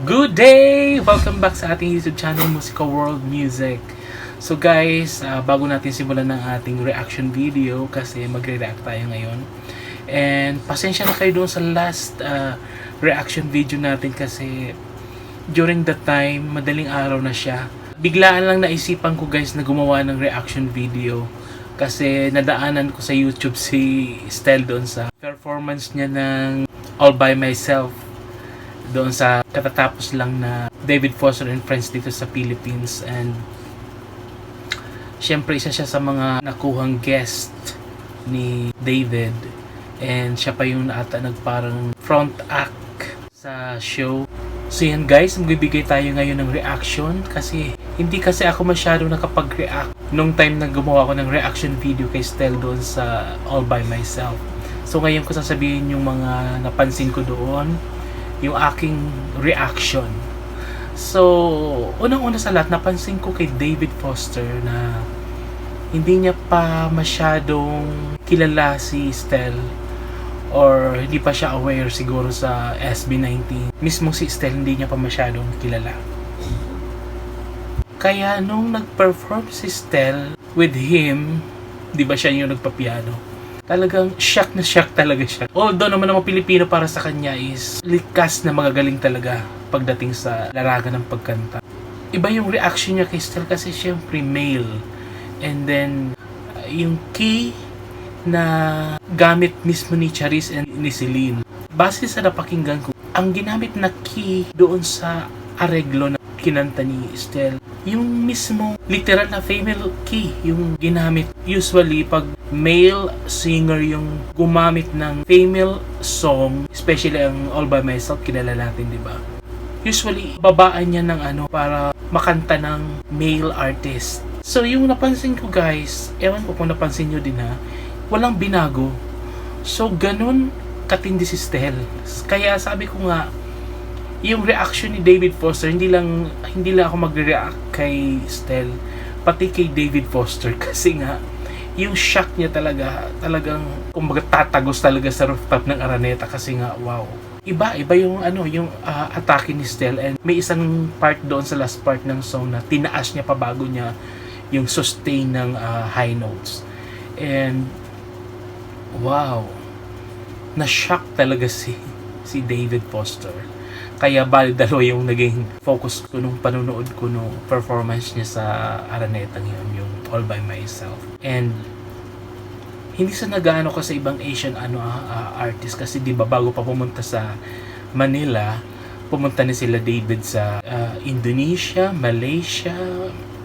Good day! Welcome back sa ating YouTube channel, Musical World Music. So guys, bago natin simulan ng ating reaction video kasi magre-react tayo ngayon. And pasensya na kayo doon sa last reaction video natin kasi during the time, madaling araw na siya. Biglaan lang naisipan ko guys na gumawa ng reaction video kasi nadaanan ko sa YouTube si Stel doon sa performance niya ng All By Myself doon sa katatapos lang na David Foster and Friends dito sa Philippines. And syempre isa siya sa mga nakuhang guest ni David, and siya pa yung ata nagparang front act sa show. So yan guys, magbibigay tayo ngayon ng reaction kasi hindi kasi ako masyado nakapag-react nung time na gumawa ko ng reaction video kay Stel doon sa All By Myself. So ngayon ko sasabihin yung mga napansin ko doon, yung aking reaction. So, unang-una sa lahat, napansin ko kay David Foster na hindi niya pa masyadong kilala si Stel, or hindi pa siya aware siguro sa SB19. Mismo si Stel hindi niya pa masyadong kilala. Kaya nung nag-perform si Stel with him, di ba siya yung nagpapiano? Talagang shock na shock talaga siya. Although naman mga Pilipino para sa kanya is likas na magagaling talaga pagdating sa larangan ng pagkanta. Iba yung reaction niya kay Stel kasi syempre male. And then yung key na gamit mismo ni Charis and ni Celine. Base sa napakinggan ko, ang ginamit na key doon sa areglo na kinanta ni Stel, yung mismo literal na female key yung ginamit. Usually pag male singer yung gumamit ng female song, especially ang All By Myself, kilala natin, di ba? Usually babaan niya ng para makanta ng male artist. So yung napansin ko guys, ewan ko kung napansin nyo din ha, walang binago. So ganun katindi si Stel. Kaya sabi ko nga, yung reaction ni David Foster, hindi lang ako magre-react kay Stel, pati kay David Foster kasi nga yung shock niya talagang kumbaga tatagos talaga sa rooftop ng Araneta kasi nga wow. Iba yung yung atake ni Stel, and may isang part doon sa last part ng song na tinaas niya pa bago niya yung sustain ng high notes. And wow, na-shock talaga si David Foster. Kaya bali dalawa yung naging focus ko nung panonood ko nung performance niya sa Araneta ngayon, yung All By Myself. And hindi sa nagaano ka sa ibang Asian artist kasi di ba bago pa pumunta sa Manila, pumunta na sila David sa Indonesia, Malaysia.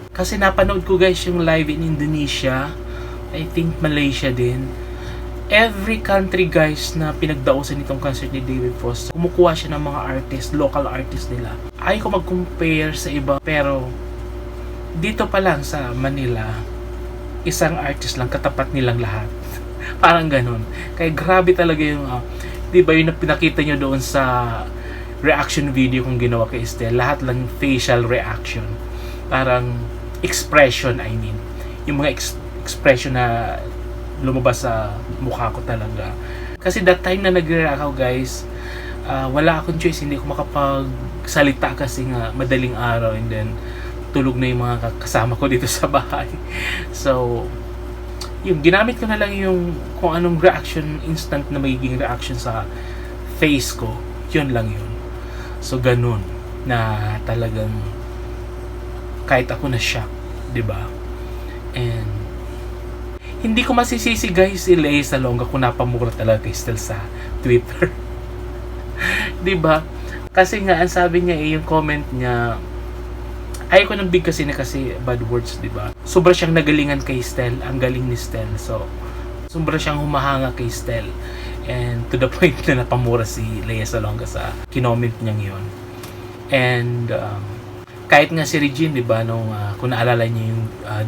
Kasi napanood ko guys yung live in Indonesia, I think Malaysia din. Every country guys na pinagdausan nitong concert ni David Foster, kumukuha siya ng mga artist, local artist nila. Ayaw ko mag-compare sa iba, pero dito pa lang sa Manila, isang artist lang, katapat nilang lahat. Parang ganun. Kaya grabe talaga yung, di ba yung pinakita nyo doon sa reaction video kung ginawa kay Stel, lahat lang facial reaction. Parang expression, I mean. Yung mga expression na lumabas sa mukha ko talaga. Kasi that time na nagre-react ako guys, wala akong choice, hindi ko makapagsalita kasi nga madaling araw, and then tulog na yung mga kasama ko dito sa bahay. So yung ginamit ko na lang yung kung anong reaction, instant na magiging reaction sa face ko, yun lang yun. So ganun na talagang kahit ako na shock, di ba? And hindi ko masisisi guys si Lea Salonga kung napamura talaga kay Stel sa Twitter. Diba? Kasi nga ang sabi niya yung comment niya, ayaw ko ng big kasi bad words, diba? Sobra siyang nagalingan kay Stel, ang galing ni Stel. So sobra siyang humahanga kay Stel, and to the point na napamura si Lea Salonga sa kinoment niyang yon. And kahit nga si Regine, diba, nung kung naalala niyo yung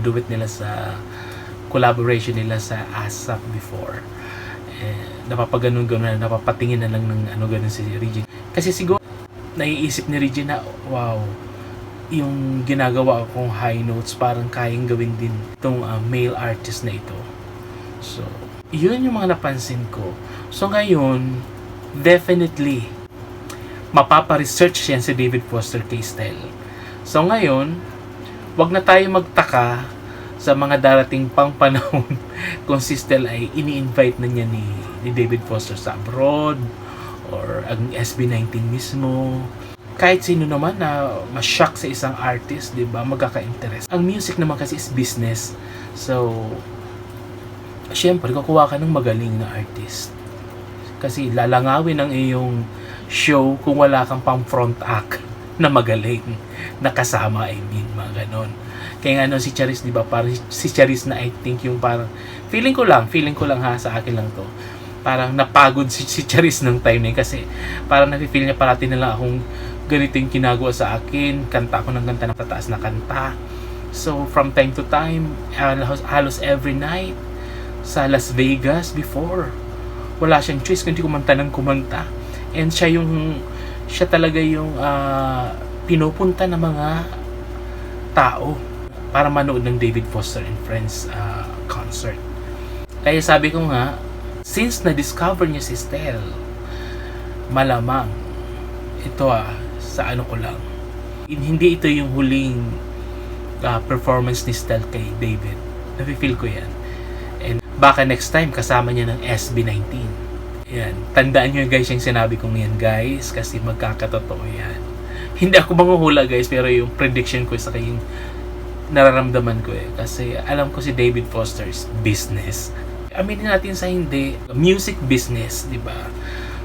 duet nila sa collaboration nila sa ASAP before, napapaganon-ganon, napapatingin na lang ng ganun si Regine. Kasi siguro naiisip ni Regine na wow, yung ginagawa kong high notes parang kayang gawin din itong male artist na ito. So yun yung mga napansin ko. So ngayon definitely Mapapa-research yan si David Foster kay Stell. So ngayon, wag na tayo magtaka sa mga darating pang panahon kung si Stell ay ini-invite na niya ni David Foster sa abroad or ang SB19 mismo. Kahit sino naman na ma-shock sa isang artist, di ba, magkaka-interest. Ang music naman kasi is business. So, syempre, kukuha ka ng magaling na artist. Kasi lalangawin ang iyong show kung wala kang pang front act na magaling na kasama, I mean, mga ganon. Kaya nga si Charis, di ba, parang si Charis na I think yung parang, feeling ko lang ha, sa akin lang to. Parang napagod si Charis ng time na yun kasi parang nafe-feel niya parati na lang akong ganito yung ginagawa sa akin, kanta ako ng kanta ng tataas na kanta. So, from time to time, halos every night, sa Las Vegas before, wala siyang choice kundi kumanta ng kumanta. And siya talaga yung pinupunta ng mga tao para manood ng David Foster and Friends concert. Kaya sabi ko nga, since na-discover niya si Stell, malamang ito sa ano ko lang, hindi ito yung huling performance ni Stell kay David. Nafe-feel ko yan. And baka next time kasama niya ng SB19. Yan. Tandaan nyo guys yung sinabi kong yan guys, kasi magkakatotoo yan. Hindi ako manghuhula guys, pero yung prediction ko sa kayong nararamdaman ko kasi alam ko si David Foster's business. Aminin natin sa hindi, music business, di ba?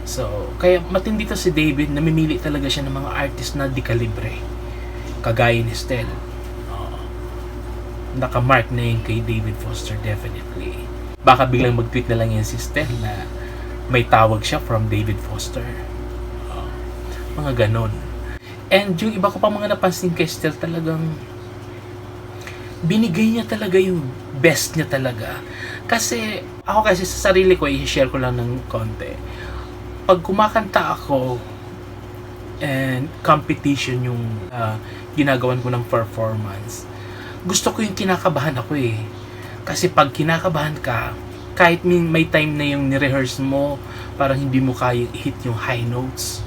So, kaya matindi to si David, namimili talaga siya ng mga artist na di kalibre. Kagaya ni Stell. Nakamark na yun kay David Foster, definitely. Baka biglang mag-tweet na lang yan si Stell na may tawag siya from David Foster. Mga ganon. And yung iba ko pa mga napansin kay Stell, talagang binigay niya talaga yung best niya talaga. Kasi ako kasi sa sarili ko, i-share ko lang ng konti. Pag kumakanta ako and competition yung ginagawan ko ng performance, gusto ko yung kinakabahan ako kasi pag kinakabahan ka, kahit may time na yung ni-rehearse mo, parang hindi mo kaya hit yung high notes,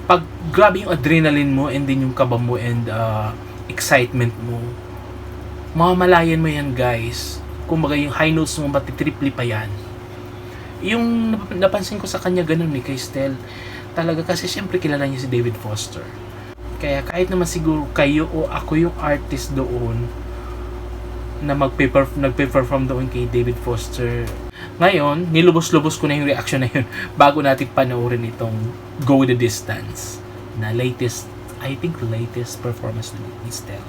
pag grabe yung adrenaline mo and then yung kaba mo and excitement mo, mamamalayan mo yan guys. Kumbaga yung high notes mo matitriple pa yan. Yung napansin ko sa kanya ganun kay Stell, talaga kasi syempre kilala niya si David Foster. Kaya kahit naman siguro kayo o ako yung artist doon na nagpe-perform doon kay David Foster, ngayon nilubos-lubos ko na yung reaction na yun bago natin panoorin itong Go the Distance na latest performance ni Stell.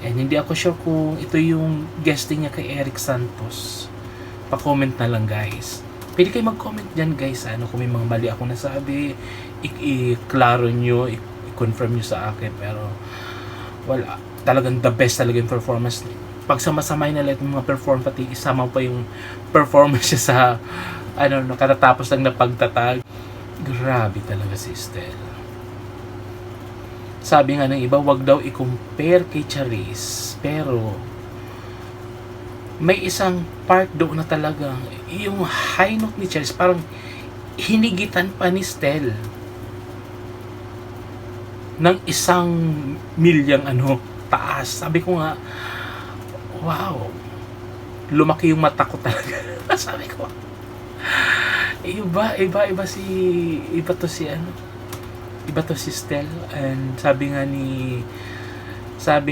And hindi ako sure kung ito yung guesting niya kay Eric Santos. Pa-comment na lang guys. Pwede kayo mag-comment dyan guys, kung may mga mali ako nasabi, i-klaro nyo, i-confirm nyo sa akin. Pero wala, talagang the best talaga yung performance. Pag sama-samay na lahat ng mga perform, pati isama pa yung performance siya sa katatapos lang na pagtatag. Grabe talaga si Stell. Sabi nga ng iba, wag daw i-compare kay Charis, pero may isang part doon na talagang yung high note ni Charis parang hinigitan pa ni Stell ng 1,000,000 taas. Sabi ko nga, wow, lumaki yung mata ko talaga. Sabi ko, iba to si Stell. And sabi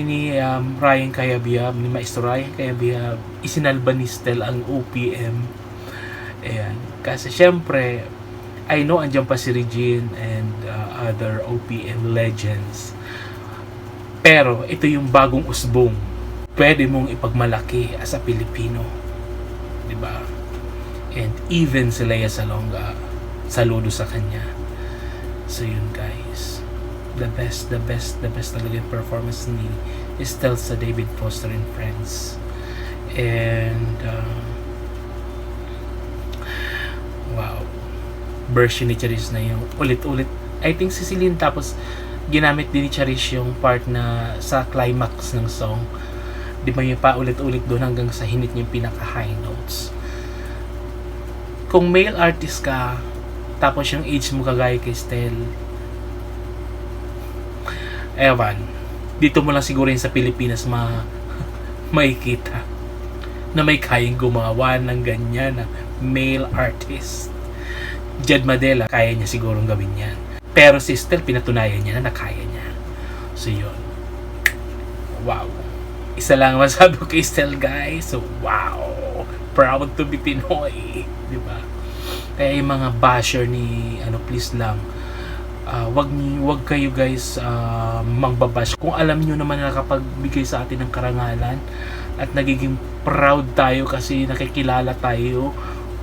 ni Ryan Cayabyab, ni Maestro Ryan Cayabyab, isinalba ni Stell ang OPM. Ayan. Kasi syempre, I know andyan pa si Regine and other OPM legends. Pero ito yung bagong usbong. Pwede mong ipagmalaki as a Pilipino. Diba? And even si Lea Salonga, saludo sa kanya. So yun guys, the best talaga yung performance ni Stell sa David Foster and Friends. And wow, version ni Charis na yung ulit-ulit. I think si Celine, tapos ginamit din ni Charis yung part na sa climax ng song. Di ba yung pa ulit-ulit doon hanggang sa hinit niya yung pinaka-high notes. Kung male artist ka, tapos yung age mo kagaya kay Stell, Ewan, dito mo lang siguro yun sa Pilipinas makikita na may kayang gumawa ng ganyan na male artist. Jed Madela, kaya niya sigurong gawin yan. Pero si Estel, pinatunayan niya na kaya niya. So yun. Wow. Isa lang masabi ko kay Estel, guys. So wow. Proud to be Pinoy. Diba? Kaya yung mga basher ni, please lang, wag kayo guys mangbabash. Kung alam niyo naman na nakapagbigay sa atin ng karangalan at nagiging proud tayo kasi nakikilala tayo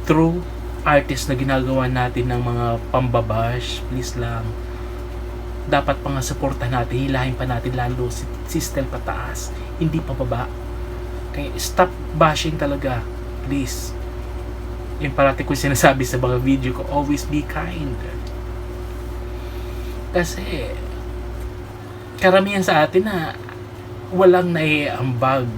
through artist na ginagawa natin ng mga pambabash, please lang, dapat pa nga suportahan natin, hilahin pa natin lalo si Estel pataas, hindi pababa. Kaya stop bashing talaga, please. Yung parati ko sinasabi sa mga video ko, always be kind. Kasi karamihan sa atin na walang naiambag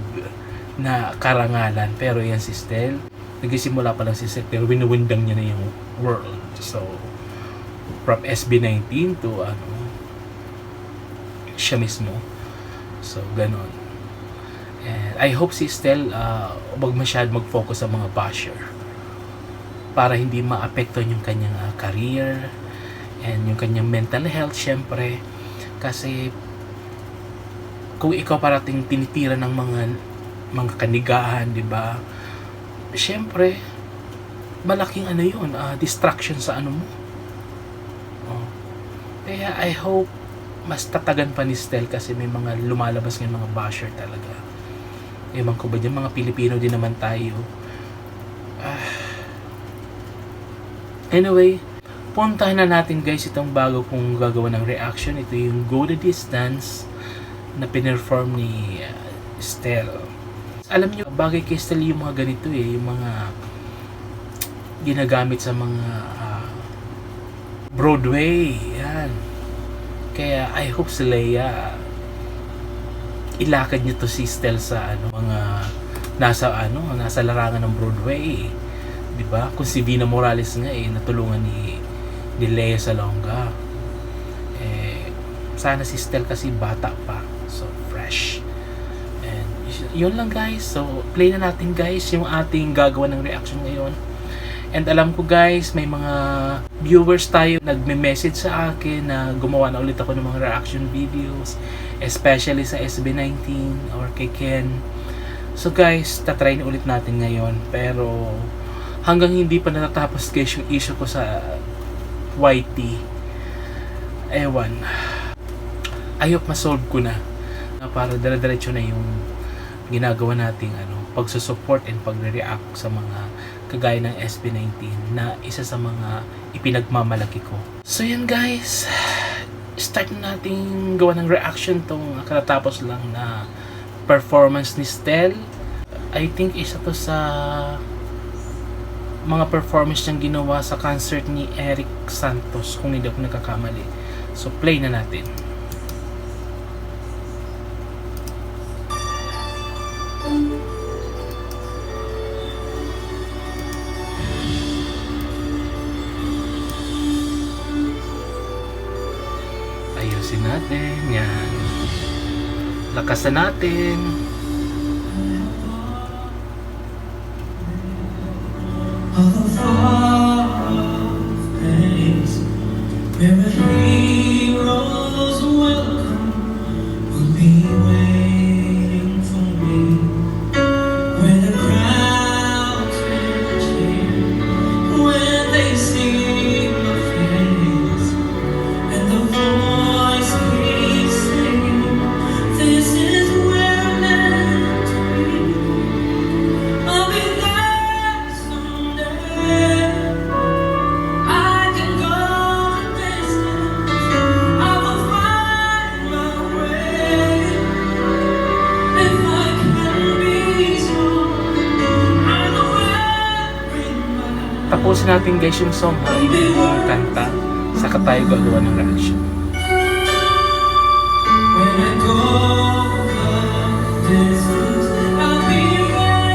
na karangalan, pero yan si Estel, nagsisimula pa lang si Estel pero winuwindang niya na yung world. So from SB19 to siya mismo. So ganon. And I hope si Estel wag masyad mag-focus sa mga basher para hindi maapektuhan yung kanyang career and yung kanyang mental health, syempre. Kasi kung ikaw parating tinitira ng mga kanigahan, di ba? Syempre, malaking yun, distraction sa mo. Kaya I hope mas tatagan pa ni Estel kasi may mga lumalabas ng mga basher talaga. Ewan ko ba dyan, mga Pilipino din naman tayo. Anyway, puntahan na natin guys itong bago kong gagawa ng reaction. Ito yung Go the Distance na pinerform ni Estel. Alam nyo, bagay kay Estel yung mga ganito yung mga ginagamit sa mga Broadway. Yan. Kaya I hope si Leia ilakad niyo to si Estel sa mga nasa larangan ng Broadway. 'Di ba? Kung si Vina Morales nga natulungan ni Lea Salonga. Sana si Estel kasi bata pa. So fresh. And yun lang guys. So play na natin guys yung ating gagawa ng reaction ngayon. And alam ko guys, may mga viewers tayo nagme-message sa akin na gumawa na ulit ako ng mga reaction videos, especially sa SB19 or kay Ken. So guys, tatry na ulit natin ngayon. Pero hanggang hindi pa natatapos guys yung issue ko sa YT, ewan, ayok masolve ko na para dire-diretso na yung ginagawa nating pagsusupport and pagre-react sa mga kagaya ng SB19 na isa sa mga ipinagmamalaki ko. So yun guys, start na natin gawa ng reaction tong katatapos lang na performance ni Estel. I think isa to sa mga performance niyang ginawa sa concert ni Eric Santos kung hindi ako nagkakamali. So play na natin. Ayusin natin yan, lakasan natin. Tapusin natin guys yung song yung kanta, saka tayo gagawa ng reaction. When I go the distance, I'll be there.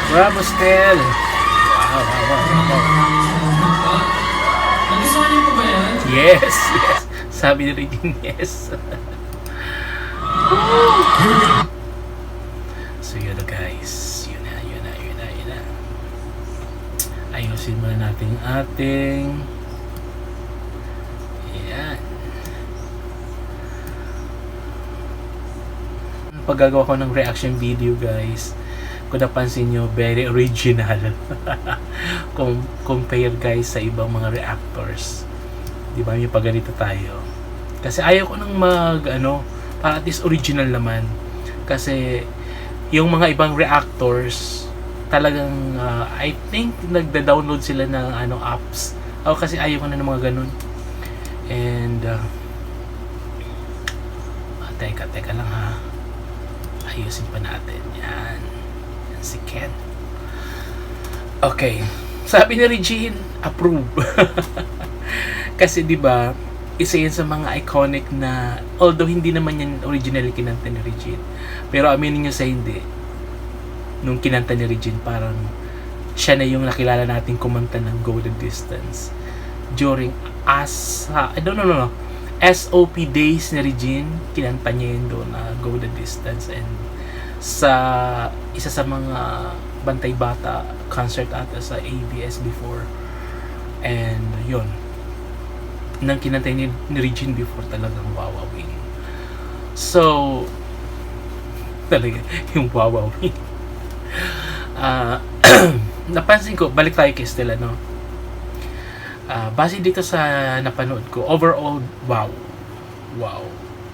Bravo, Stel! Wow, wow, wow, wow. Nagustuhan niyo po ba yan? Yes, yes. Sabi ni Regine, yes. So yun na guys. Yun na. Ayusin muna natin ating yan. Paggagawa ko ng reaction video guys, kung napansin nyo, very original. Compare guys sa ibang mga reactors. Di ba yung pagganito tayo? Kasi ayaw ko nang para at least original naman. Kasi yung mga ibang reactors talagang I think nagda-download sila ng apps. Ako kasi ayaw ko na ng mga ganun. And teka lang ha. Ayusin pa natin yan si Ken. Okay, sabi ni Regine, approve. Kasi di ba isa yan sa mga iconic na, although hindi naman yan originally kinanta ni Regine, pero aminin nyo sa hindi, nung kinanta ni Regine, parang siya na yung nakilala natin kumanta ng Go the Distance during SOP days ni Regine. Kinanta niya yun doon, Go the Distance, and sa isa sa mga Bantay Bata concert ata sa ABS before. And yun, nang kinantay ni Regine before, talagang wawawin. So talaga yung wawawin. Napansin ko, balik tayo kay Stella, no? Base dito sa napanood ko, overall, wow,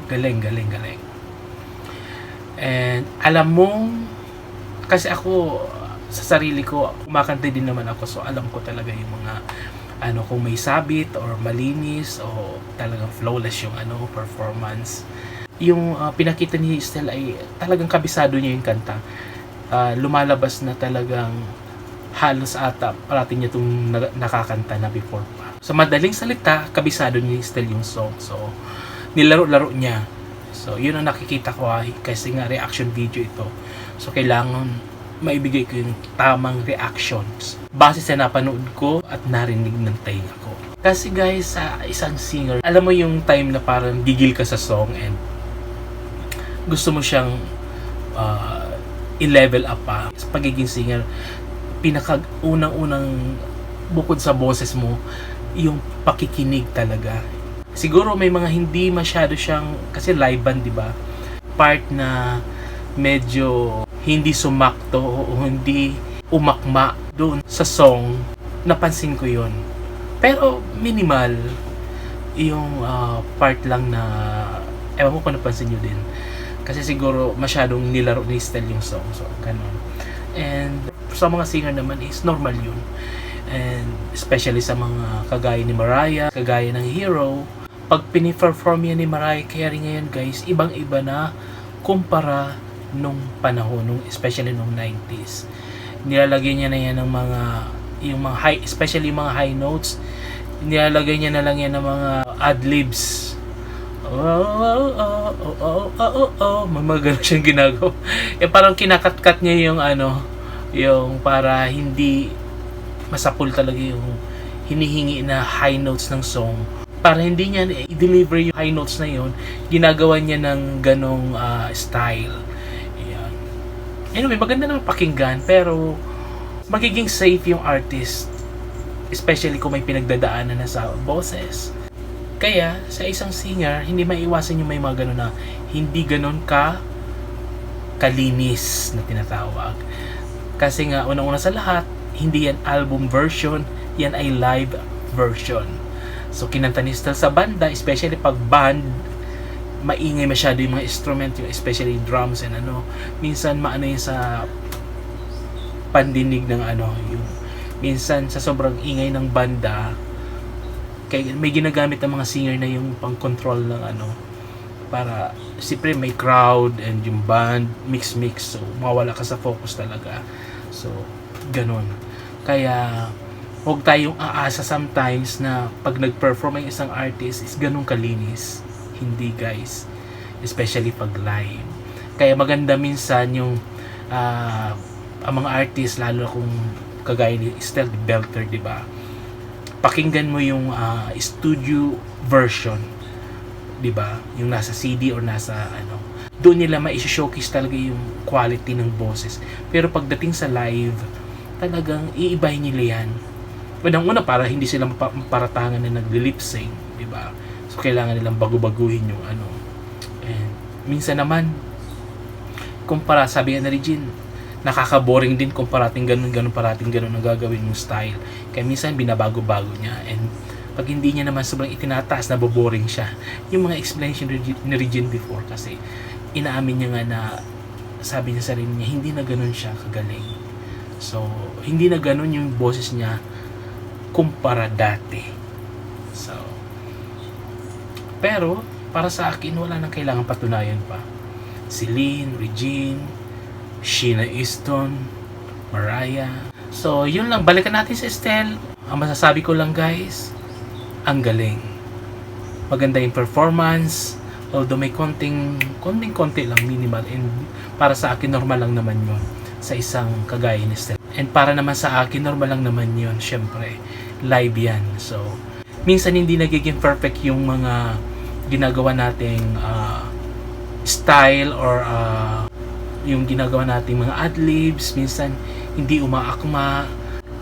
galing. And alam mong, kasi ako sa sarili ko, kumakanta din naman ako, so alam ko talaga yung mga kung may sabit or malinis o talagang flawless yung performance. Yung pinakita ni Stella ay talagang kabisado niya yung kanta. Lumalabas na talagang halos ata parating niya itong nakakanta na before pa. Sa madaling salita, kabisado ni Stella yung song. So, nilaro-laro niya. So, yun ang nakikita ko kasi nga reaction video ito. So, kailangan maibigay ko yung tamang reactions base sa napanood ko at narinig ng tainga ko. Kasi guys, sa isang singer, alam mo yung time na parang gigil ka sa song and gusto mo siyang i-level up pa. Sa pagiging singer, unang bukod sa boses mo, yung pakikinig talaga. Siguro may mga hindi masyado siyang, kasi live band, di ba? Part na medyo hindi sumakto o hindi umakma doon sa song, napansin ko yun. Pero minimal yung part lang na ewan mo kung napansin nyo din. Kasi siguro masyadong nilaro ni Stell yung song. So, ganun. And sa mga singer naman is normal yun. And especially sa mga kagaya ni Mariah, kagaya ng Hero, pag piniperform yan ni Mariah Carey ngayon guys, ibang-iba na kumpara nung panahon, especially nung 90s. Nilalagay niya na yan ng yung mga high, especially yung mga high notes, nilalagay niya na lang yan ng mga ad-libs. Mga ganun siyang ginagawa. Parang kinakat-cut niya yung yung para hindi masapul talaga yung hinihingi na high notes ng song. Para hindi niya i-deliver yung high notes na yun, ginagawa niya ng ganong style. Anyway, maganda naman pakinggan, pero magiging safe yung artist, especially kung may pinagdadaanan na sa boses. Kaya, sa isang singer, hindi maiwasan yung may mga gano'n na hindi gano'n kalinis na tinatawag. Kasi nga, unang-una sa lahat, hindi yan album version, yan ay live version. So, kinanta ni Stell sa banda, especially pag band, maingay masyado yung mga instrument, yung especially drums and minsan maano yun sa pandinig ng yung minsan sa sobrang ingay ng banda, kaya may ginagamit ng mga singer na yung pang-control ng para siyempre may crowd and yung band mix, so mawala ka sa focus talaga. So ganun, kaya huwag tayong aasa sometimes na pag nag-perform ang isang artist is ganun kalinis. Hindi guys, especially pag live. Kaya maganda minsan yung ang mga artist, lalo kung kagaya ni Estelle Belter, di ba? Pakinggan mo yung studio version, di ba? Yung nasa CD or nasa ano. Doon nila ma-showcase talaga yung quality ng boses. Pero pagdating sa live, talagang iibahin nila yan. Unang-una, para hindi sila maparatangan na nag-lip sync, di ba? So, kailangan nilang bago-baguhin yung ano. And minsan naman, kumpara, sabi nga na Regine, nakaka-boring din kung parating ganun ang gagawin mong style. Kaya minsan binabago-bago niya, and pag hindi niya naman sobrang itinataas, naboboring siya. Yung mga explanation ni Regine before, kasi inaamin niya nga na, sabi niya sa rin niya, hindi na ganun siya kagaling. So, hindi na ganun yung boses niya kumpara dati. So, pero para sa akin, wala nang kailangan patunayan pa. Celine, Regine, Sheena Easton, Mariah. So, yun lang. Balikan natin sa Estelle. Ang masasabi ko lang, guys, ang galing. Maganda yung performance. Although may konting-konti lang, minimal. And para sa akin, normal lang naman yun sa isang kagaya ni Estelle. And para naman sa akin, normal lang naman yun. Syempre, live yan. So, minsan hindi nagiging perfect yung mga ginagawa nating style or yung ginagawa nating mga adlibs. Minsan hindi umaakma,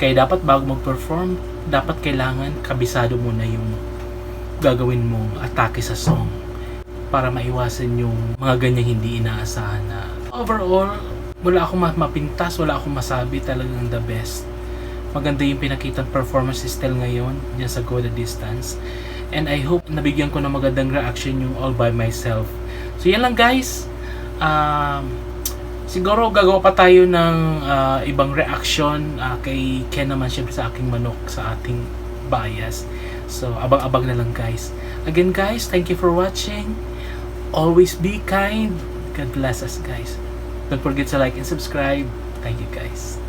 kaya dapat bago mag-perform, dapat kailangan kabisado muna yung gagawin mong atake sa song para maiwasan yung mga ganyang hindi inaasahan. Na overall, wala akong mapintas, wala akong masabi, talagang the best. Maganda yung pinakitang performance Estelle ngayon dyan sa Go the Distance. And I hope nabigyan ko ng magandang reaction yung All By Myself. So yan lang, guys. Siguro gagawa pa tayo ng ibang reaction kay Ken naman, syempre sa aking manok, sa ating bias. So abang-abang na lang, guys. Again, guys, thank you for watching. Always be kind. God bless us, guys. Don't forget to like and subscribe. Thank you, guys.